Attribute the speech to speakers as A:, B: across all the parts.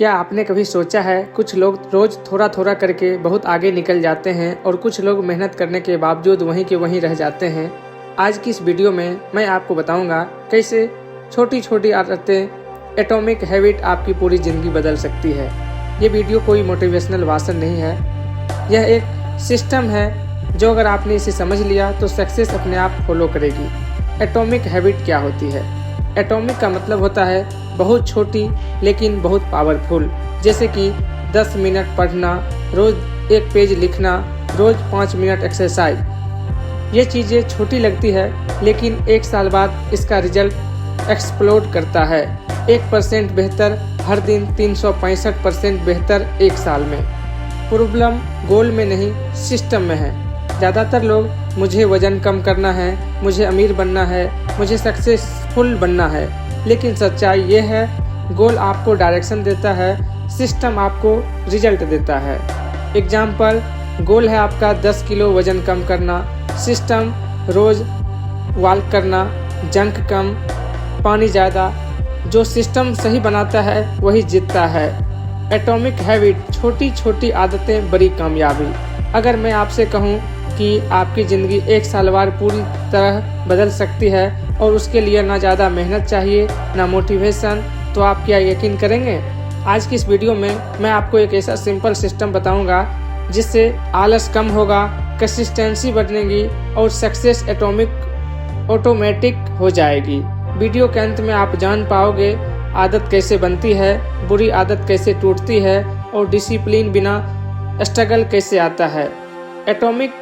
A: क्या आपने कभी सोचा है कुछ लोग रोज थोड़ा थोड़ा करके बहुत आगे निकल जाते हैं और कुछ लोग मेहनत करने के बावजूद वहीं के वहीं रह जाते हैं। आज की इस वीडियो में मैं आपको बताऊंगा कैसे छोटी छोटी आदतें एटॉमिक हैबिट आपकी पूरी ज़िंदगी बदल सकती है। ये वीडियो कोई मोटिवेशनल भाषण नहीं है, यह एक सिस्टम है जो अगर आपने इसे समझ लिया तो सक्सेस अपने आप फॉलो करेगी। एटॉमिक हैबिट क्या होती है? एटॉमिक का मतलब होता है बहुत छोटी लेकिन बहुत पावरफुल। जैसे कि 10 मिनट पढ़ना, रोज़ 1 पेज लिखना, रोज़ 5 मिनट एक्सरसाइज। ये चीज़ें छोटी लगती है लेकिन 1 साल बाद इसका रिजल्ट एक्सप्लोड करता है। 1% बेहतर हर दिन, 365% बेहतर 1 साल में। प्रॉब्लम गोल में नहीं, सिस्टम में है। ज़्यादातर लोग मुझे वज़न कम करना है, मुझे अमीर बनना है, मुझे सक्सेसफुल बनना है, लेकिन सच्चाई ये है गोल आपको डायरेक्शन देता है, सिस्टम आपको रिजल्ट देता है। एग्जाम्पल, गोल है आपका 10 किलो वज़न कम करना, सिस्टम रोज़ वॉक करना, जंक कम, पानी ज़्यादा। जो सिस्टम सही बनाता है वही जीतता है। एटॉमिक हैबिट, छोटी छोटी आदतें, बड़ी कामयाबी। अगर मैं आपसे कहूँ कि आपकी ज़िंदगी 1 साल बाद पूरी तरह बदल सकती है और उसके लिए ना ज़्यादा मेहनत चाहिए ना मोटिवेशन, तो आप क्या यकीन करेंगे? आज की इस वीडियो में मैं आपको एक ऐसा सिंपल सिस्टम बताऊंगा जिससे आलस कम होगा, कंसिस्टेंसी बढ़ेगी और सक्सेस ऑटोमेटिक हो जाएगी। वीडियो के अंत में आप जान पाओगे आदत कैसे बनती है, बुरी आदत कैसे टूटती है और डिसिप्लिन बिना स्ट्रगल कैसे आता है। एटॉमिक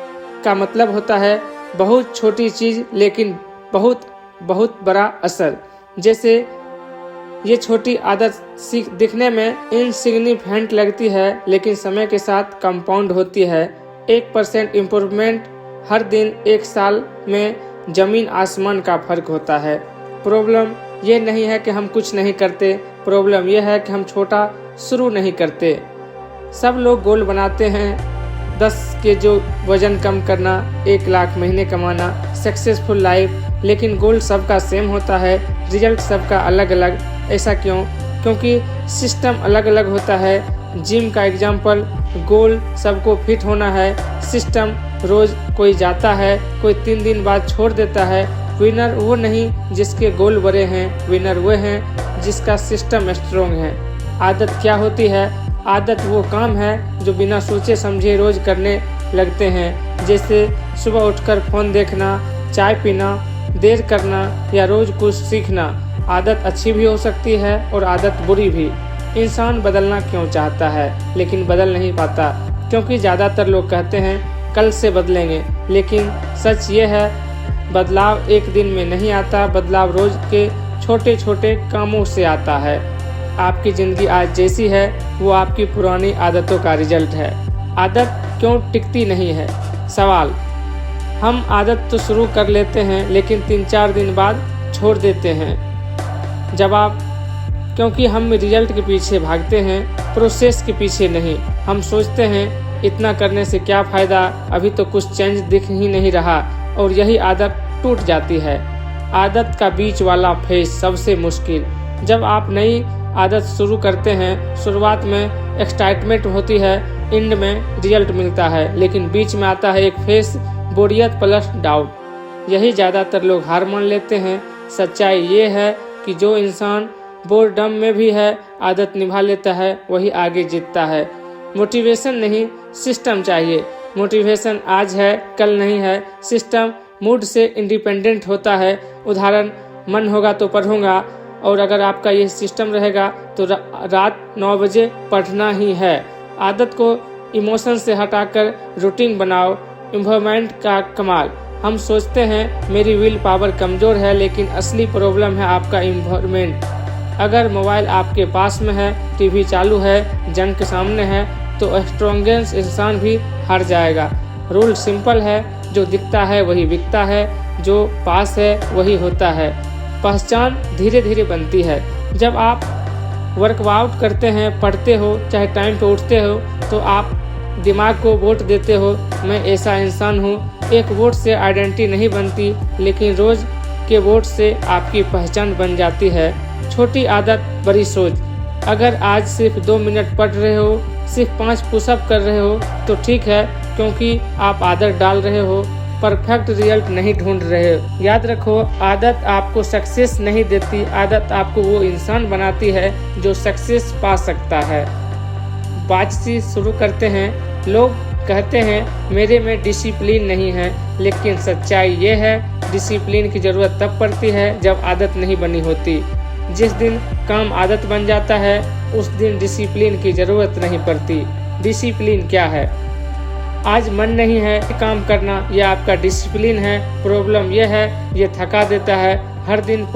A: का मतलब होता है बहुत छोटी चीज़ लेकिन बहुत बड़ा असर। जैसे ये छोटी आदत दिखने में इनसिग्निफिकेंट लगती है लेकिन समय के साथ कंपाउंड होती है। 1% इम्प्रूवमेंट हर दिन 1 साल में ज़मीन आसमान का फर्क होता है। प्रॉब्लम ये नहीं है कि हम कुछ नहीं करते, प्रॉब्लम यह है कि हम छोटा शुरू नहीं करते। सब लोग गोल बनाते हैं 10 के जो वज़न कम करना, 1 लाख महीने कमाना, सक्सेसफुल लाइफ, लेकिन गोल सबका सेम होता है, रिजल्ट सबका अलग अलग। ऐसा क्यों? क्योंकि सिस्टम अलग अलग होता है। जिम का एग्जाम्पल, गोल सबको फिट होना है, सिस्टम रोज़ कोई जाता है, कोई 3 दिन बाद छोड़ देता है। विनर वो नहीं जिसके गोल बड़े हैं, विनर वो हैं जिसका सिस्टम स्ट्रॉन्ग है। आदत क्या होती है? आदत वो काम है जो बिना सोचे समझे रोज़ करने लगते हैं। जैसे सुबह उठकर फ़ोन देखना, चाय पीना, देर करना या रोज़ कुछ सीखना। आदत अच्छी भी हो सकती है और आदत बुरी भी। इंसान बदलना क्यों चाहता है लेकिन बदल नहीं पाता? क्योंकि ज़्यादातर लोग कहते हैं कल से बदलेंगे, लेकिन सच ये है बदलाव एक दिन में नहीं आता, बदलाव रोज़ के छोटे छोटे कामों से आता है। आपकी ज़िंदगी आज जैसी है वो आपकी पुरानी आदतों का रिजल्ट है। आदत क्यों टिकती नहीं है? सवाल, हम आदत तो शुरू कर लेते हैं लेकिन 3-4 दिन बाद छोड़ देते हैं। जवाब, क्योंकि हम रिजल्ट के पीछे भागते हैं, प्रोसेस के पीछे नहीं। हम सोचते हैं इतना करने से क्या फ़ायदा, अभी तो कुछ चेंज दिख ही नहीं रहा, और यही आदत टूट जाती है। आदत का बीच वाला फेज सबसे मुश्किल। जब आप नई आदत शुरू करते हैं, शुरुआत में एक्साइटमेंट होती है, एंड में रिजल्ट मिलता है, लेकिन बीच में आता है एक फेस, बोरियत प्लस डाउट। यही ज़्यादातर लोग हार मान लेते हैं। सच्चाई ये है कि जो इंसान बोरडम में भी है आदत निभा लेता है वही आगे जीतता है। मोटिवेशन नहीं, सिस्टम चाहिए। मोटिवेशन आज है कल नहीं है, सिस्टम मूड से इंडिपेंडेंट होता है। उदाहरण, मन होगा तो पढ़ूंगा, और अगर आपका ये सिस्टम रहेगा तो रात 9 बजे पढ़ना ही है। आदत को इमोशन से हटाकर रूटीन बनाओ। इन्वायरमेंट का कमाल, हम सोचते हैं मेरी विल पावर कमज़ोर है, लेकिन असली प्रॉब्लम है आपका इन्वायरमेंट। अगर मोबाइल आपके पास में है, टीवी चालू है, जंक सामने है, तो स्ट्रॉन्गेस्ट इंसान भी हार जाएगा। रूल सिंपल है, जो दिखता है वही बिकता है, जो पास है वही होता है। पहचान धीरे धीरे बनती है। जब आप वर्कआउट करते हैं, पढ़ते हो, चाहे टाइम पे उठते हो, तो आप दिमाग को वोट देते हो, मैं ऐसा इंसान हूँ। एक वोट से आइडेंटिटी नहीं बनती, लेकिन रोज़ के वोट से आपकी पहचान बन जाती है। छोटी आदत, बड़ी सोच। अगर आज सिर्फ 2 मिनट पढ़ रहे हो, सिर्फ 5 पुशअप कर रहे हो तो ठीक है, क्योंकि आप आदत डाल रहे हो, परफेक्ट रिजल्ट नहीं ढूंढ रहे हो। याद रखो, आदत आपको सक्सेस नहीं देती, आदत आपको वो इंसान बनाती है जो सक्सेस पा सकता है। बातचीत शुरू करते हैं। लोग कहते हैं मेरे में डिसिप्लिन नहीं है, लेकिन सच्चाई ये है डिसिप्लिन की ज़रूरत तब पड़ती है जब आदत नहीं बनी होती। जिस दिन काम आदत बन जाता है उस दिन डिसिप्लिन की ज़रूरत नहीं पड़ती। डिसिप्लिन क्या है? आज मन नहीं है काम करना, यह आपका डिसिप्लिन है। प्रॉब्लम यह है ये थका देता है, हर दिन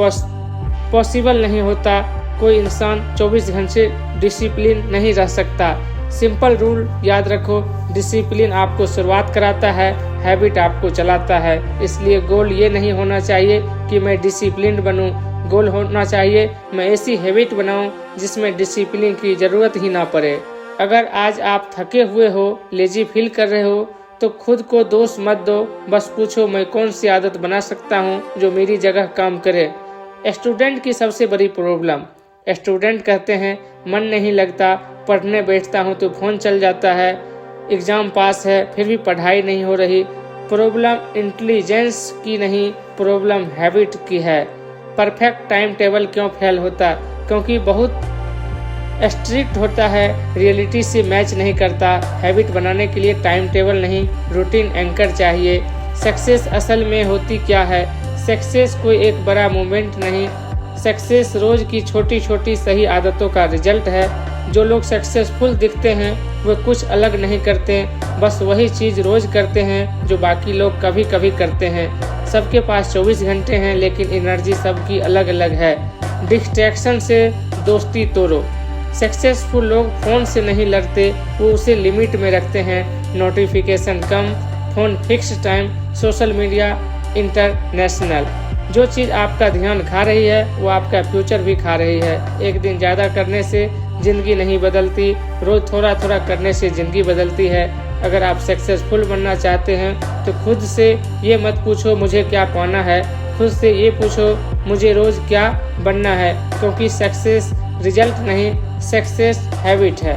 A: पॉसिबल नहीं होता। कोई इंसान 24 घंटे डिसिप्लिन नहीं रह सकता। सिंपल रूल याद रखो, डिसिप्लिन आपको शुरुआत कराता है, हैबिट आपको चलाता है। इसलिए गोल ये नहीं होना चाहिए कि मैं डिसिप्लिन बनूं, गोल होना चाहिए मैं ऐसी हैबिट बनाऊं जिसमें डिसिप्लिन की ज़रूरत ही ना पड़े। अगर आज आप थके हुए हो, लेजी फील कर रहे हो, तो खुद को दोष मत दो, बस पूछो मैं कौन सी आदत बना सकता हूँ जो मेरी जगह काम करे। स्टूडेंट की सबसे बड़ी प्रॉब्लम, स्टूडेंट कहते हैं मन नहीं लगता, पढ़ने बैठता हूँ तो फ़ोन चल जाता है, एग्ज़ाम पास है फिर भी पढ़ाई नहीं हो रही। प्रॉब्लम इंटेलिजेंस की नहीं, प्रॉब्लम हैबिट की है। परफेक्ट टाइम टेबल क्यों फेल होता? क्योंकि बहुत स्ट्रिक्ट होता है, रियलिटी से मैच नहीं करता। हैबिट बनाने के लिए टाइम टेबल नहीं, रूटीन एंकर चाहिए। सक्सेस असल में होती क्या है? सक्सेस कोई एक बड़ा मोमेंट नहीं, सक्सेस रोज़ की छोटी छोटी सही आदतों का रिजल्ट है। जो लोग सक्सेसफुल दिखते हैं वे कुछ अलग नहीं करते, बस वही चीज़ रोज़ करते हैं जो बाकी लोग कभी कभी करते हैं। सबके पास 24 घंटे हैं, लेकिन एनर्जी सबकी अलग अलग है। डिस्ट्रैक्शन से दोस्ती तोड़ो। सक्सेसफुल लोग फ़ोन से नहीं लड़ते, वो उसे लिमिट में रखते हैं। नोटिफिकेशन कम, phone fix time, social media international. जो चीज़ आपका ध्यान खा रही है वो आपका फ्यूचर भी खा रही है। एक दिन ज़्यादा करने से ज़िंदगी नहीं बदलती, रोज़ थोड़ा थोड़ा करने से ज़िंदगी बदलती है। अगर आप सक्सेसफुल बनना चाहते हैं तो खुद से ये मत पूछो मुझे क्या पाना है, खुद से ये पूछो मुझे रोज़ क्या बनना है, क्योंकि सक्सेस रिजल्ट नहीं, सक्सेस हैबिट है।